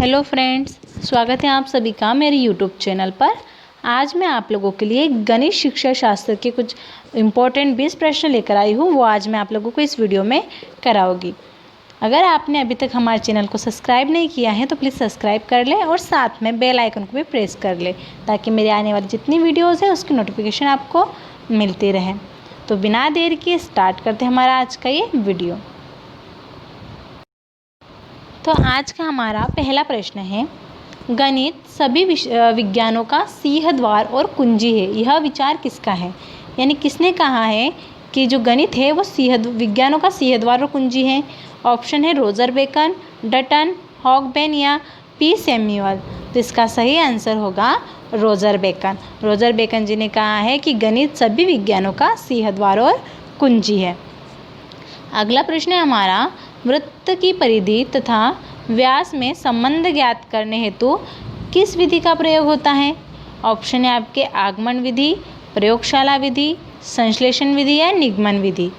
Hello friends, स्वागत है आप सभी का मेरे यूट्यूब चैनल पर। आज मैं आप लोगों के लिए गणित शिक्षा शास्त्र के कुछ इम्पोर्टेंट 20 प्रश्न लेकर आई हूँ। वो आज मैं आप लोगों को इस वीडियो में कराऊंगी। अगर आपने अभी तक हमारे चैनल को सब्सक्राइब नहीं किया है तो प्लीज़ सब्सक्राइब कर लें और साथ में बेल आइकन को भी प्रेस कर लें ताकि मेरे आने वाली जितनी वीडियोज़ है उसकी नोटिफिकेशन आपको मिलती रहे। तो बिना देर किए स्टार्ट करते हैं हमारा आज का ये वीडियो। तो आज का हमारा पहला प्रश्न है, गणित सभी विज्ञानों का सीह द्वार और कुंजी है, यह विचार किसका है? यानी किसने कहा है कि जो गणित है वो विज्ञानों का सीह द्वार और कुंजी है? ऑप्शन है रोजर बेकन, डटन, हॉकबेन या पी सैमुअल। तो इसका सही आंसर होगा रोजर बेकन। रोजर बेकन जी ने कहा है कि गणित सभी विज्ञानों का सीह द्वार और कुंजी है। अगला प्रश्न है हमारा, वृत्त की परिधि तथा व्यास में संबंध ज्ञात करने हेतु किस विधि का प्रयोग होता है? ऑप्शन है आपके आगमन विधि, प्रयोगशाला विधि, संश्लेषण विधि या निगमन विधि।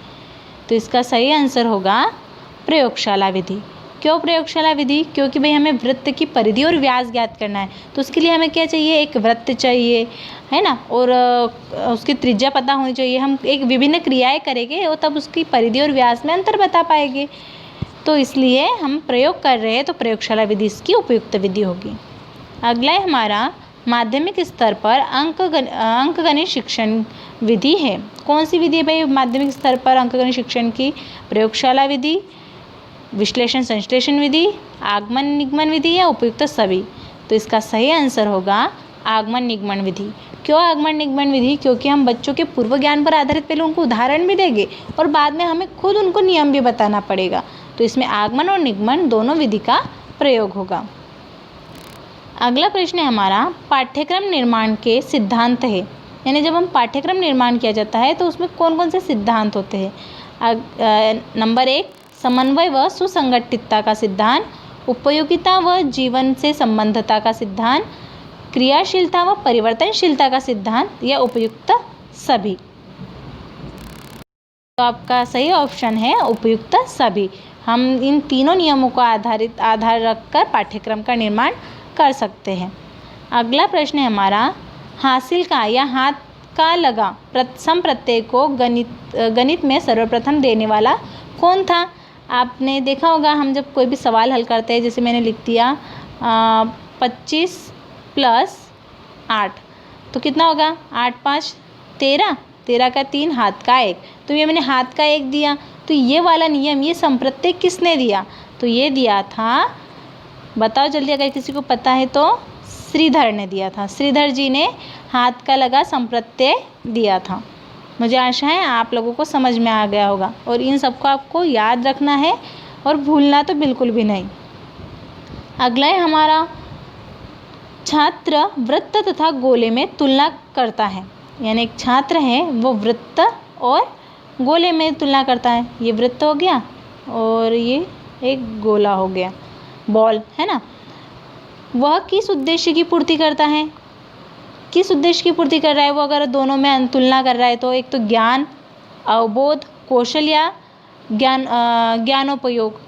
तो इसका सही आंसर होगा प्रयोगशाला विधि। क्यों प्रयोगशाला विधि? क्योंकि भाई हमें वृत्त की परिधि और व्यास ज्ञात करना है, तो उसके लिए हमें क्या चाहिए? एक वृत्त चाहिए, है ना, और उसकी त्रिज्या पता होनी चाहिए। हम एक विभिन्न क्रियाएं करेंगे और तब उसकी परिधि और व्यास में अंतर बता पाएंगे। तो इसलिए हम प्रयोग कर रहे हैं तो प्रयोगशाला विधि इसकी उपयुक्त विधि होगी। अगला है हमारा, माध्यमिक स्तर पर अंकगणित शिक्षण विधि है। कौन सी विधि है भाई माध्यमिक स्तर पर अंकगणित शिक्षण की? प्रयोगशाला विधि, विश्लेषण संश्लेषण विधि, आगमन निगमन विधि या उपयुक्त सभी। तो इसका सही आंसर होगा आगमन निगमन विधि। क्यों आगमन निगमन विधि? क्योंकि हम बच्चों के पूर्व ज्ञान पर आधारित पहले उनको उदाहरण भी देंगे और बाद में हमें खुद उनको नियम भी बताना पड़ेगा। तो इसमें आगमन और निगमन दोनों विधि का प्रयोग होगा। अगला प्रश्न है हमारा, पाठ्यक्रम निर्माण के सिद्धांत है। यानी जब हम पाठ्यक्रम निर्माण किया जाता है तो उसमें कौन कौन से सिद्धांत होते हैं? नंबर 1, समन्वय व सुसंगठितता का सिद्धांत, उपयोगिता व जीवन से संबंधता का सिद्धांत, क्रियाशीलता व परिवर्तनशीलता का सिद्धांत या उपयुक्त सभी। तो आपका सही ऑप्शन है उपयुक्त सभी। हम इन तीनों नियमों को आधार रखकर पाठ्यक्रम का निर्माण कर सकते हैं। अगला प्रश्न है हमारा, हासिल का या हाथ का लगा सम प्रत्यय को गणित में सर्वप्रथम देने वाला कौन था? आपने देखा होगा हम जब कोई भी सवाल हल करते हैं, जैसे मैंने लिख दिया 25 + 8 तो कितना होगा? 8 × 5 = 13, 13 का 3, हाथ का 1। तो ये मैंने हाथ का 1 दिया, तो ये वाला नियम, ये संप्रत्यय किसने दिया? तो ये दिया था, बताओ जल्दी, अगर किसी को पता है तो, श्रीधर ने दिया था। श्रीधर जी ने हाथ का लगा संप्रत्यय दिया था। मुझे आशा है आप लोगों को समझ में आ गया होगा और इन सबको आपको याद रखना है और भूलना तो बिल्कुल भी नहीं। अगला है हमारा, छात्र वृत्त तथा गोले में तुलना करता है। यानी एक छात्र है वो वृत्त और गोले में तुलना करता है। ये वृत्त हो गया और ये एक गोला हो गया, बॉल है ना। वह किस उद्देश्य की पूर्ति करता है? किस उद्देश्य की पूर्ति कर रहा है वो? अगर दोनों में तुलना कर रहा है तो एक तो ज्ञान, अवबोध, कौशल या ज्ञानोपयोग।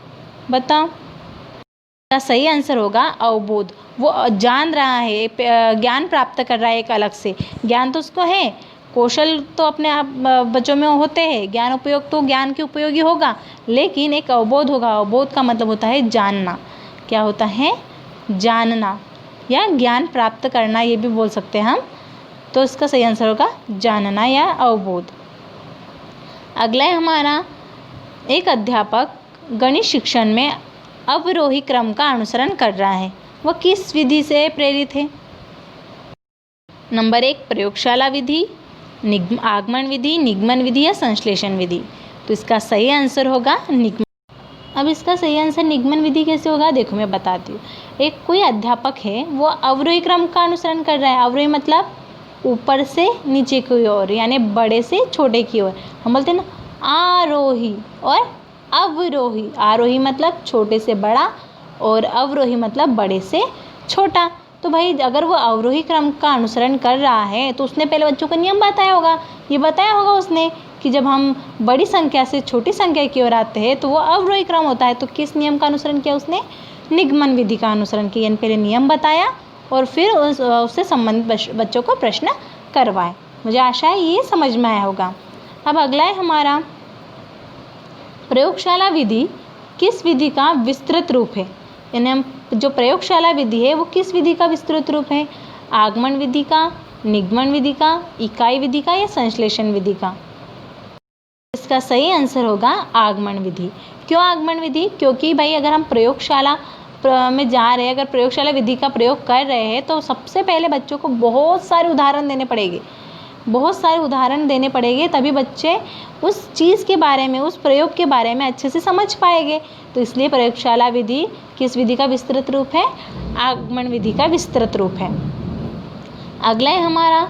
बताओ, इसका सही आंसर होगा अवबोध। वो जान रहा है, ज्ञान प्राप्त कर रहा है एक अलग से। ज्ञान तो उसको है, कौशल तो अपने आप बच्चों में होते हैं, ज्ञान उपयोग तो ज्ञान के उपयोगी होगा, लेकिन एक अवबोध होगा। अवबोध का मतलब होता है जानना। क्या होता है? जानना या ज्ञान प्राप्त करना, ये भी बोल सकते हैं हम। तो इसका सही आंसर होगा जानना या अवबोध। अगला है हमारा, एक अध्यापक गणित शिक्षण में अवरोही क्रम का अनुसरण कर रहा है, वह किस विधि से प्रेरित है? नंबर 1, प्रयोगशाला विधि, आगमन विधि, निगमन विधि या संश्लेषण विधि। तो इसका सही आंसर होगा निगमन। अब इसका सही आंसर निगमन विधि कैसे होगा? देखो मैं बताती हूँ। एक कोई अध्यापक है वो अवरोही क्रम का अनुसरण कर रहा है। अवरोही मतलब ऊपर से नीचे की ओर, यानी बड़े से छोटे की ओर। हम बोलते हैं ना आरोही और अवरोही। आरोही मतलब छोटे से बड़ा और अवरोही मतलब बड़े से छोटा। तो भाई अगर वो अवरोही क्रम का अनुसरण कर रहा है तो उसने पहले बच्चों को नियम बताया होगा। ये बताया होगा उसने कि जब हम बड़ी संख्या से छोटी संख्या की ओर आते हैं तो वो अवरोही क्रम होता है। तो किस नियम का अनुसरण किया उसने? निगमन विधि का अनुसरण किया। यानी पहले नियम बताया और फिर उससे संबंधित बच्चों को प्रश्न करवाए। मुझे आशा है ये समझ में आया होगा। अब अगला है हमारा प्रयोगशाला विधि किस विधि का विस्तृत रूप है? यानी हम जो प्रयोगशाला विधि है वो किस विधि का विस्तृत रूप है? आगमन विधि का, निगमन विधि का, इकाई विधि का या संश्लेषण विधि का? इसका सही आंसर होगा आगमन विधि। क्यों आगमन विधि? क्योंकि भाई अगर हम प्रयोगशाला में जा रहे हैं, अगर प्रयोगशाला विधि का प्रयोग कर रहे हैं तो सबसे पहले बच्चों को बहुत सारे उदाहरण देने पड़ेंगे, तभी बच्चे उस चीज़ के बारे में, उस प्रयोग के बारे में अच्छे से समझ पाएंगे। तो इसलिए प्रयोगशाला विधि किस विधि का विस्तृत रूप है? आगमन विधि का विस्तृत रूप है। अगला है हमारा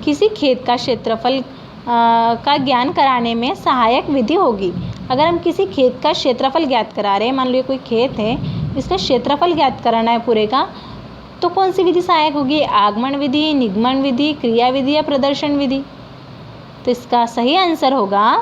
किसी खेत का क्षेत्रफल का ज्ञान कराने में सहायक विधि होगी। अगर हम किसी खेत का क्षेत्रफल ज्ञात करा रहे हैं, मान लो कोई खेत है, इसका क्षेत्रफल ज्ञात कराना है पूरे का, तो कौन सी विधि सहायक होगी? आगमन विधि, निगमन विधि, क्रिया विधि या प्रदर्शन विधि? तो इसका सही आंसर होगा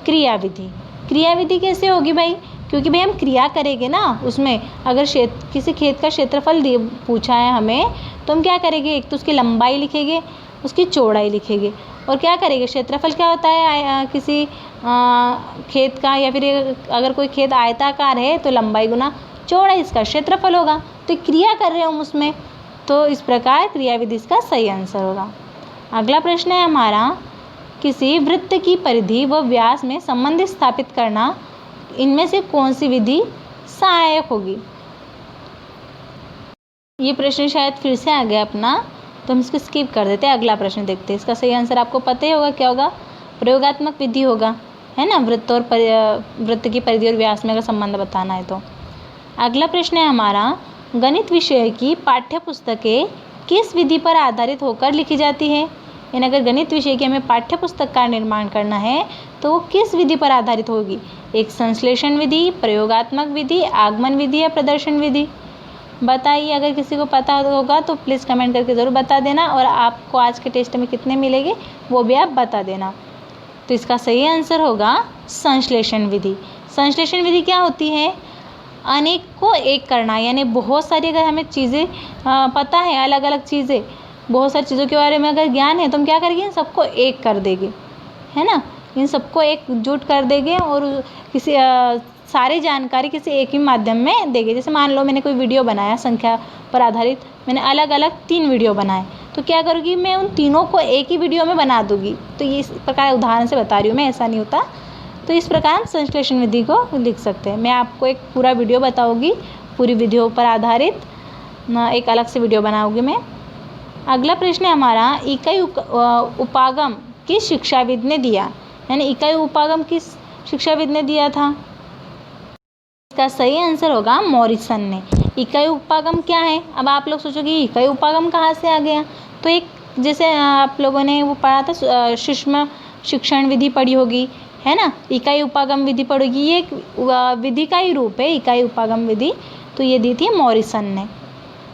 क्रिया विधि। क्रिया विधि कैसे होगी भाई? क्योंकि भाई हम क्रिया करेंगे ना, उसमें अगर किसी खेत का क्षेत्रफल पूछा है हमें, तो हम क्या करेंगे? एक तो उसकी लंबाई लिखेंगे, उसकी चौड़ाई लिखेंगे, और क्या करेंगे? क्षेत्रफल क्या होता है किसी खेत का, या फिर अगर कोई खेत आयताकार है तो लंबाई गुना चौड़ाई इसका क्षेत्रफल होगा। तो क्रिया कर रहे हैं हम उसमें, तो इस प्रकार क्रिया विधि इसका सही आंसर होगा। अगला प्रश्न है हमारा किसी वृत्त की परिधि व व्यास में संबंध स्थापित करना, इनमें से कौन सी विधि सहायक होगी? ये प्रश्न शायद फिर से आ गया अपना, तो हम इसको स्किप कर देते हैं, अगला प्रश्न देखते हैं। इसका सही आंसर आपको पता ही होगा, क्या होगा? प्रयोगात्मक विधि होगा, है ना। वृत्त की परिधि और व्यास में अगर संबंध बताना है तो। अगला प्रश्न है हमारा गणित विषय की पाठ्य पुस्तकें किस विधि पर आधारित होकर लिखी जाती है? यानी अगर गणित विषय की हमें पाठ्य पुस्तक का निर्माण करना है तो वो किस विधि पर आधारित होगी? एक संश्लेषण विधि, प्रयोगात्मक विधि, आगमन विधि या प्रदर्शन विधि? बताइए, अगर किसी को पता होगा तो प्लीज़ कमेंट करके ज़रूर बता देना, और आपको आज के टेस्ट में कितने मिलेंगे वो भी आप बता देना। तो इसका सही आंसर होगा संश्लेषण विधि। संश्लेषण विधि क्या होती है? अनेक को एक करना, यानी बहुत सारी अगर हमें चीज़ें पता है, अलग अलग चीज़ें, बहुत सारी चीज़ों के बारे में अगर ज्ञान है तो हम क्या करेंगे? सबको एक कर देंगे, है ना। इन सबको एकजुट कर देंगे और किसी सारी जानकारी किसी एक ही माध्यम में देंगे। जैसे मान लो मैंने कोई वीडियो बनाया संख्या पर आधारित, मैंने अलग अलग 3 वीडियो बनाए, तो क्या करूँगी? मैं उन तीनों को एक ही वीडियो में बना दूँगी। तो ये इस प्रकार उदाहरण से बता रही हूँ मैं, ऐसा नहीं होता। तो इस प्रकार हम संश्लेषण विधि को लिख सकते हैं। मैं आपको एक पूरा वीडियो बताऊँगी, पूरी विधियों पर आधारित एक अलग से वीडियो बनाऊँगी मैं। अगला प्रश्न है हमारा इकाई उपागम किस शिक्षाविद ने दिया? यानी इकाई उपागम किस शिक्षाविद ने दिया था? इसका सही आंसर होगा मॉरिसन ने। इकाई उपागम क्या है? अब आप लोग सोचोगे इकाई उपागम कहाँ से आ गया? तो एक जैसे आप लोगों ने वो पढ़ा था, सूक्ष्म शिक्षण विधि पढ़ी होगी, है ना। इकाई उपागम विधि पढ़ोगी, ये एक विधि का ही रूप है इकाई उपागम विधि, तो ये दी थी मॉरिसन ने।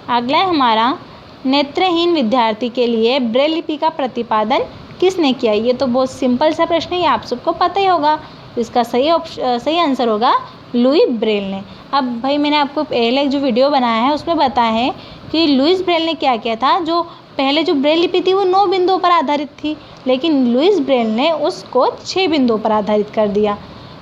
अगला है हमारा नेत्रहीन विद्यार्थी के लिए ब्रेल लिपि का प्रतिपादन किसने किया? ये तो बहुत सिंपल सा प्रश्न है, ये आप सबको पता ही होगा। इसका सही आंसर होगा लुई ब्रेल ने। अब भाई मैंने आपको पहले जो वीडियो बनाया है उसमें बताया है कि लुईस ब्रेल ने क्या किया था। जो पहले जो ब्रेल लिपि थी वो 9 बिंदुओं पर आधारित थी, लेकिन लुईस ब्रेल ने उसको 6 बिंदुओं पर आधारित कर दिया।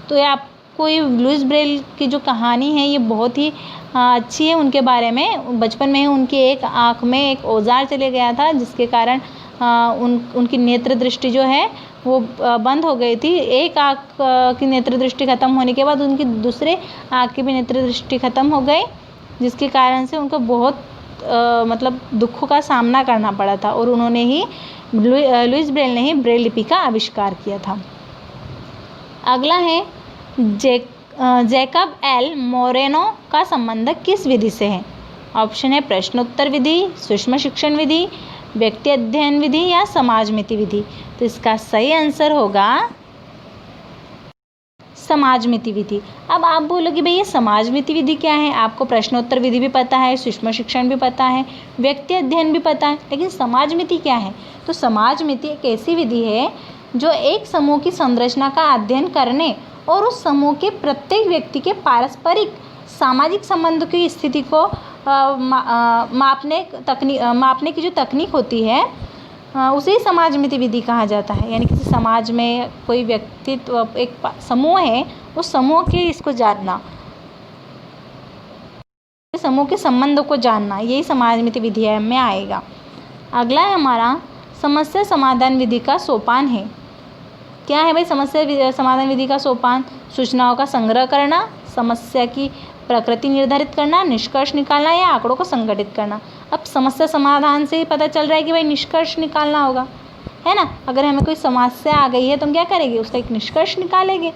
तो ये आपको ये लुईस ब्रेल की जो कहानी है ये बहुत ही अच्छी है। उनके बारे में बचपन में ही उनकी एक आँख में एक औजार चले गया था, जिसके कारण उनकी नेत्र दृष्टि जो है वो बंद हो गई थी। एक आँख की नेत्र दृष्टि खत्म होने के बाद उनकी दूसरे आँख की भी नेत्र दृष्टि खत्म हो गई, जिसके कारण से उनको बहुत मतलब दुखों का सामना करना पड़ा था, और उन्होंने ही लुईस ब्रेल ने ही ब्रेल लिपि का आविष्कार किया था। अगला है जैकब एल मोरेनो का संबंध किस विधि से है? ऑप्शन है प्रश्नोत्तर विधि, सूक्ष्म शिक्षण विधि, व्यक्ति अध्ययन विधि या समाजमिति विधि। तो इसका सही आंसर होगा समाजमिति विधि। अब आप बोलोगे भाई ये समाजमिति विधि क्या है? आपको प्रश्नोत्तर विधि भी पता है, सूक्ष्म शिक्षण भी पता है, व्यक्ति अध्ययन भी पता है, लेकिन समाजमिति क्या है? तो समाजमिति एक ऐसी विधि है जो एक समूह की संरचना का अध्ययन करने और उस समूह के प्रत्येक व्यक्ति के पारस्परिक सामाजिक संबंधों की स्थिति को मापने की जो तकनीक होती है उसे समाजमिति विधि कहा जाता है। यानी किसी समाज में कोई व्यक्तित्व एक समूह है, उस समूह के इसको जानना, समूह के संबंधों को जानना, यही समाजमिति विधि में आएगा। अगला है हमारा समस्या समाधान विधि का सोपान है। क्या है भाई समस्या समाधान विधि का सोपान? सूचनाओं का संग्रह करना, समस्या की प्रकृति निर्धारित करना, निष्कर्ष निकालना या आंकड़ों को संगठित करना। अब समस्या समाधान से ही पता चल रहा है कि भाई निष्कर्ष निकालना होगा, है ना। अगर हमें कोई समस्या आ गई है तो हम क्या करेंगे? उसका एक निष्कर्ष निकालेंगे,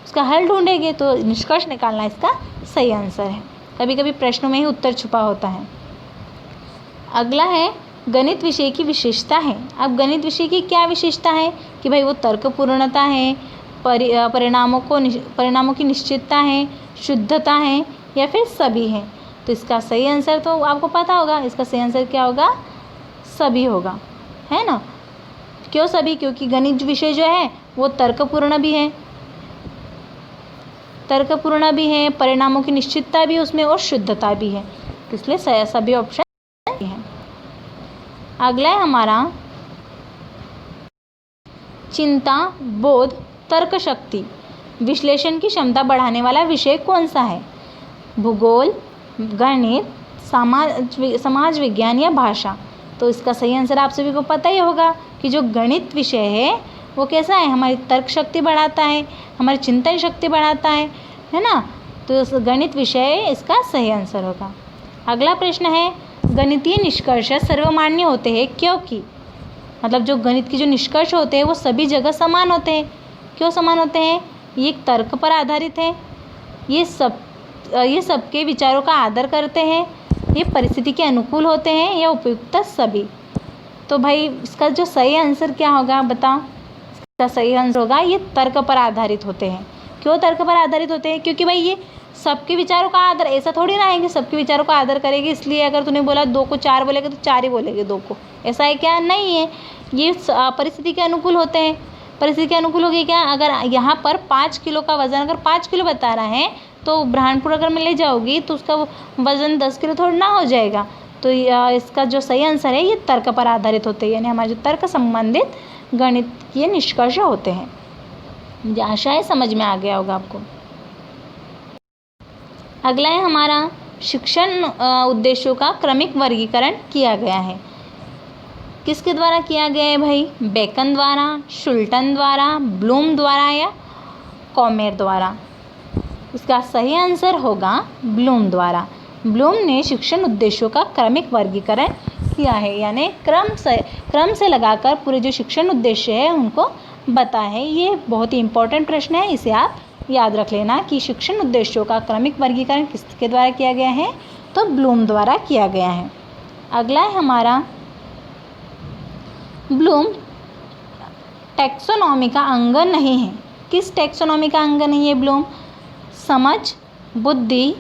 उसका हल ढूंढेंगे। तो निष्कर्ष निकालना इसका सही आंसर है। कभी कभी प्रश्नों में ही उत्तर छुपा होता है। अगला है गणित विषय की विशेषता है। अब गणित विषय की क्या विशेषता है कि भाई वो तर्कपूर्णता है, परिणामों की निश्चितता है, शुद्धता है या फिर सभी है। तो इसका सही आंसर तो आपको पता होगा, इसका सही आंसर क्या होगा? सभी होगा, है ना। क्यों सभी? क्योंकि गणित विषय जो है वो तर्कपूर्ण भी है, परिणामों की निश्चितता भी उसमें और शुद्धता भी है, तो इसलिए सभी ऑप्शन है। अगला है हमारा चिंता, बोध, तर्क शक्ति, विश्लेषण की क्षमता बढ़ाने वाला विषय कौन सा है? भूगोल, गणित, समाज विज्ञान या भाषा। तो इसका सही आंसर आप सभी को पता ही होगा कि जो गणित विषय है वो कैसा है? हमारी तर्क शक्ति बढ़ाता है, हमारी चिंतन शक्ति बढ़ाता है ना। तो गणित विषय इसका सही आंसर होगा। अगला प्रश्न है गणितीय निष्कर्ष सर्वमान्य होते हैं क्योंकि, मतलब जो गणित के जो निष्कर्ष होते हैं वो सभी जगह समान होते हैं। क्यों समान होते हैं? ये एक तर्क पर आधारित है, ये सबके विचारों का आदर करते हैं, ये परिस्थिति के अनुकूल होते हैं या उपयुक्त सभी। तो भाई इसका जो सही आंसर क्या होगा बताओ? इसका सही आंसर होगा ये तर्क पर आधारित होते हैं। क्यों तर्क पर आधारित होते हैं? क्योंकि भाई ये सबके विचारों का आदर, ऐसा थोड़ी ना है कि सबके विचारों का आदर करेगी इसलिए अगर तूने बोला 2 को 4 बोलेगा तो 4 ही बोलेगे 2 को, ऐसा है क्या? नहीं है। ये परिस्थिति के अनुकूल होते हैं। परिस्थिति के अनुकूल होगी क्या? अगर यहाँ पर 5 किलो का वजन अगर 5 किलो बता रहा है तो बुरहानपुर अगर मैं ले जाऊँगी तो उसका वजन 10 किलो थोड़ा ना हो जाएगा। तो इसका जो सही आंसर है ये तर्क पर आधारित होते हैं, यानी हमारे जो तर्क संबंधित गणितीय निष्कर्ष होते हैं। मुझे आशा है समझ में आ गया होगा आपको। अगला है हमारा शिक्षण उद्देश्यों का क्रमिक वर्गीकरण किया गया है। किसके द्वारा किया गया है भाई? बेकन द्वारा, शुल्टन द्वारा, ब्लूम द्वारा या कॉमेर द्वारा। इसका सही आंसर होगा ब्लूम द्वारा। ब्लूम ने शिक्षण उद्देश्यों का क्रमिक वर्गीकरण किया है, यानी क्रम से लगाकर पूरे जो शिक्षण उद्देश्य है उनको बताया है। ये बहुत ही इंपॉर्टेंट प्रश्न है, इसे आप याद रख लेना कि शिक्षण उद्देश्यों का क्रमिक वर्गीकरण किसके द्वारा किया गया है? तो ब्लूम द्वारा किया गया है। अगला है हमारा ब्लूम टैक्सोनॉमी का अंग नहीं है। किस टैक्सोनॉमी का अंग नहीं है ब्लूम? समझ, बुद्धि,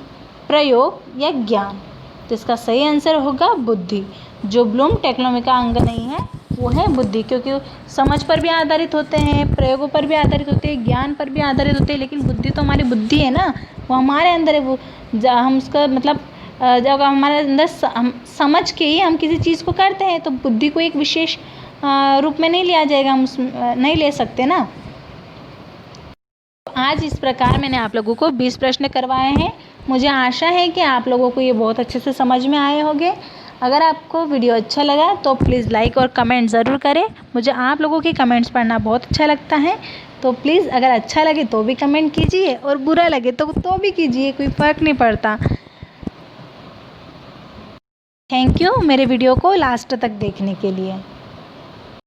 प्रयोग या ज्ञान। तो इसका सही आंसर होगा बुद्धि। जो ब्लूम टैक्सोनॉमी का अंग नहीं है वो है बुद्धि, क्योंकि समझ पर भी आधारित होते हैं, प्रयोगों पर भी आधारित होते हैं, ज्ञान पर भी आधारित होते हैं, लेकिन बुद्धि तो हमारी बुद्धि है ना, वो हमारे अंदर है। वो हम उसका मतलब जब हमारे अंदर समझ के ही हम किसी चीज़ को करते हैं तो बुद्धि को एक विशेष रूप में नहीं लिया जाएगा, हम नहीं ले सकते ना। आज इस प्रकार मैंने आप लोगों को 20 प्रश्न करवाए हैं। मुझे आशा है कि आप लोगों को ये बहुत अच्छे से समझ में आए होंगे। अगर आपको वीडियो अच्छा लगा तो प्लीज़ लाइक और कमेंट ज़रूर करें। मुझे आप लोगों के कमेंट्स पढ़ना बहुत अच्छा लगता है, तो प्लीज़ अगर अच्छा लगे तो भी कमेंट कीजिए और बुरा लगे तो भी कीजिए, कोई फ़र्क नहीं पड़ता। थैंक यू मेरे वीडियो को लास्ट तक देखने के लिए।